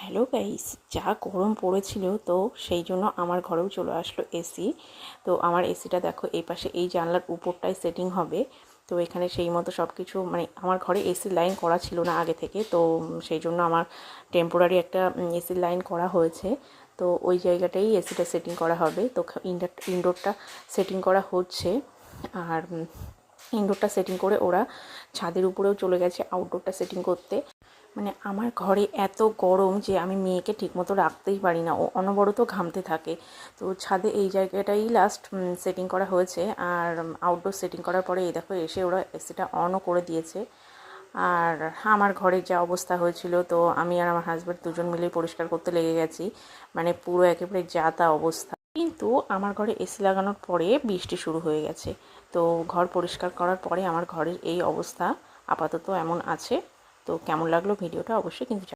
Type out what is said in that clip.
Hello guys, যা গরম পড়েছিল তো সেই জন্য আমার ঘরেও চলে আসলো এসি। তো আমার এসিটা দেখো এই পাশে এই জানলার উপরটায় সেটিং হবে। তো এখানে সেই মতো সব কিছু মানে আমার ঘরে এসির লাইন করা ছিল না আগে থেকে, তো সেই জন্য আমার টেম্পোরারি একটা এসির লাইন করা হয়েছে। তো ওই জায়গাটাই এসিটা সেটিং করা হবে। তো ইনডোরটা সেটিং করা হচ্ছে। আর ইনডোরটা সেটিং করে ওরা ছাদের উপরেও চলে গেছে আউটডোরটা সেটিং করতে। মানে আমার ঘরে এত গরম যে আমি মেয়েকে ঠিকমতো রাখতেই পারি না, ও অনবরত ঘামতে থাকে। তো ছাদে এই জায়গাটাই লাস্ট সেটিং করা হয়েছে। আর আউটডোর সেটিং করার পরে এই দেখো এসে ওরা এসিটা অনও করে দিয়েছে। আর আমার ঘরের যা অবস্থা হয়েছিল, তো আমি আর আমার হাজব্যান্ড দুজন মিলেই পরিষ্কার করতে লেগে গেছি। মানে পুরো একেবারে যা তা অবস্থা। কিন্তু আমার ঘরে এসি লাগানোর পরে বৃষ্টি শুরু হয়ে গেছে। তো ঘর পরিষ্কার করার পরে আমার ঘরের এই অবস্থা আপাতত এমন আছে। তো কেমন লাগলো ভিডিওটা অবশ্যই কিন্তু